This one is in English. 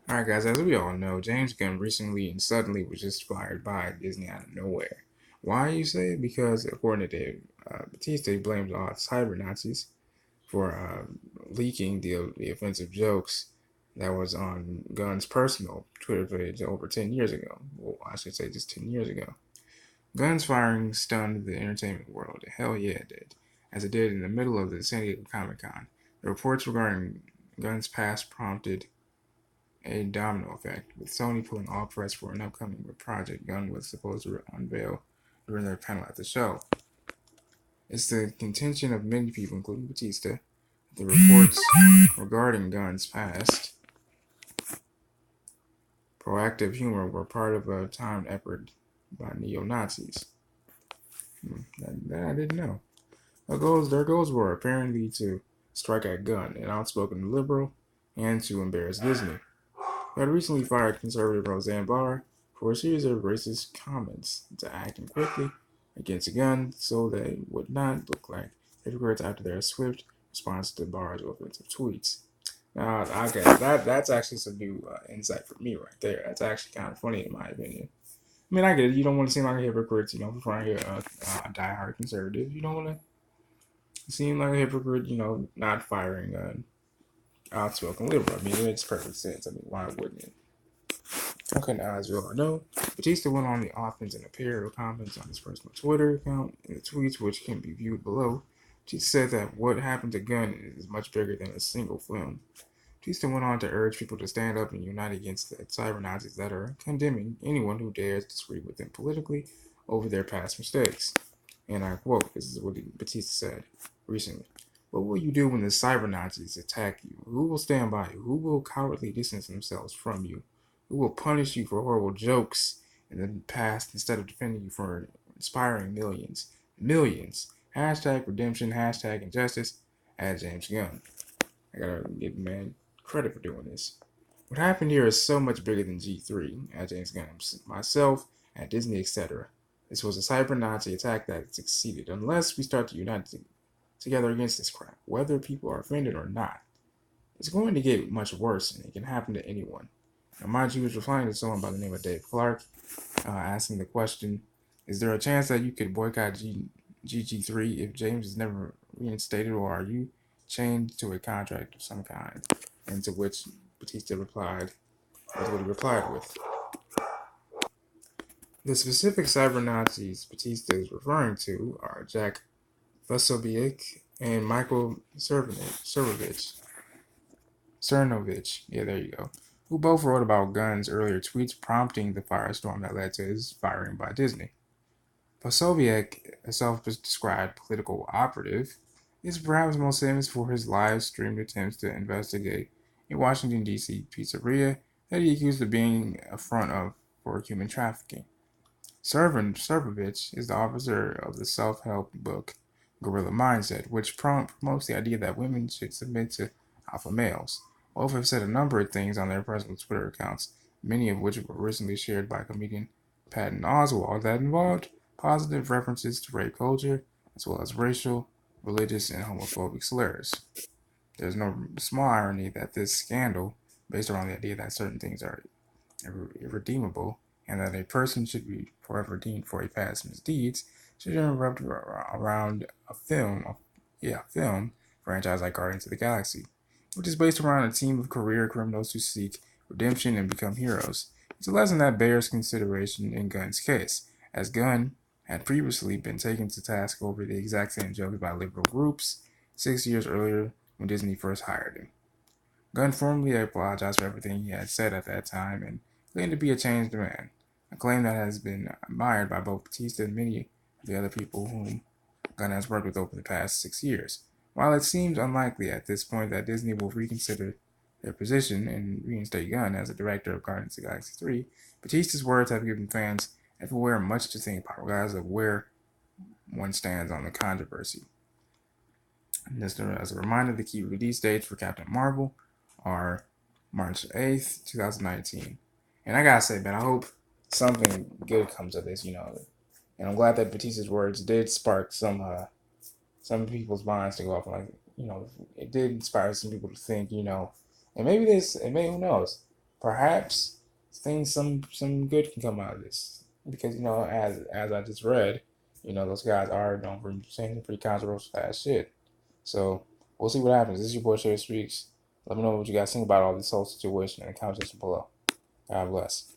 Alright, guys, as we all know, James Gunn recently and suddenly was just fired by Disney out of nowhere. Why, you say? Because, according to Dave Bautista, he blames all Cybernazis for leaking the offensive jokes that was on Gunn's personal Twitter page over 10 years ago. Well, I should say just 10 years ago. Gunn's firing stunned the entertainment world. Hell yeah, it did. As it did in the middle of the San Diego Comic Con. The reports regarding Gunn's past prompted a domino effect, with Sony pulling all press for an upcoming project Gunn was supposed to unveil during their panel at the show. It's the contention of many people, including Bautista, that the reports regarding Gunn's past proactive humor were part of a timed effort by neo-Nazis. That I didn't know. Their goals were apparently to strike at Gunn, an outspoken liberal, and to embarrass Disney, who had recently fired conservative Roseanne Barr for a series of racist comments, to acting quickly against Gunn so they would not look like hypocrites after their swift response to Barr's offensive tweets. Now, okay, that's actually some new insight for me right there. That's actually kind of funny in my opinion. I mean, I get it. You don't want to seem like a hypocrite, for trying to a diehard conservative. You don't want to seem like a hypocrite, not firing an outspoken liberal. I mean, it makes perfect sense. I mean, why wouldn't it? Okay, now as you all know, Bautista went on the offense in a pair of comments on his personal Twitter account. In the tweets, which can be viewed below, she said that what happened to Gunn is much bigger than a single film. Bautista went on to urge people to stand up and unite against the cyber-Nazis that are condemning anyone who dares disagree with them politically over their past mistakes. And I quote, this is what Bautista said recently. What will you do when the cyber-Nazis attack you? Who will stand by you? Who will cowardly distance themselves from you? Who will punish you for horrible jokes in the past instead of defending you for inspiring millions? Millions. Hashtag redemption, hashtag injustice, at James Gunn. I gotta give the man credit for doing this. What happened here is so much bigger than G3, at James Gunn, myself, at Disney, etc. This was a cyber Nazi attack that succeeded. Unless we start to unite together against this crap, whether people are offended or not, it's going to get much worse, and it can happen to anyone. Now, mind you, was replying to someone by the name of Dave Clark, asking the question, is there a chance that you could boycott GG3 if James is never reinstated, or are you chained to a contract of some kind? And to which Bautista replied, that's what he replied with. The specific cyber Nazis Bautista is referring to are Jack Vasovic and Michael Cernovich, yeah, there you go, who both wrote about Gunn's earlier tweets prompting the firestorm that led to his firing by Disney. Vasovic, a self-described political operative, is perhaps most famous for his live-streamed attempts to investigate a Washington, D.C. pizzeria that he accused of being a front for human trafficking. Servovich is the author of the self-help book Gorilla Mindset, which promotes the idea that women should submit to alpha males. Both have said a number of things on their personal Twitter accounts, many of which were recently shared by comedian Patton Oswalt, that involved positive references to rape culture, as well as racial, religious, and homophobic slurs. There's no small irony that this scandal, based around the idea that certain things are irredeemable, and that a person should be forever redeemed for a past misdeeds, should erupt around a film franchise like Guardians of the Galaxy, which is based around a team of career criminals who seek redemption and become heroes. It's a lesson that bears consideration in Gunn's case, as Gunn had previously been taken to task over the exact same jokes by liberal groups 6 years earlier when Disney first hired him. Gunn formally apologized for everything he had said at that time and claimed to be a changed man, a claim that has been admired by both Bautista and many of the other people whom Gunn has worked with over the past 6 years. While it seems unlikely at this point that Disney will reconsider their position and reinstate Gunn as the director of Guardians of the Galaxy 3, Bautista's words have given fans everywhere much to think about, regardless of where one stands on the controversy. And just as a reminder, the key release dates for Captain Marvel are March 8th, 2019. And I gotta say, man, I hope something good comes of this, And I'm glad that Batista's words did spark some people's minds to go off. Like, it did inspire some people to think, and maybe who knows? perhaps some good can come out of this because as I just read, those guys are known for saying some pretty controversial ass shit. So we'll see what happens. This is your boy Sherry Speaks. Let me know what you guys think about all this whole situation in the comment section below. God bless.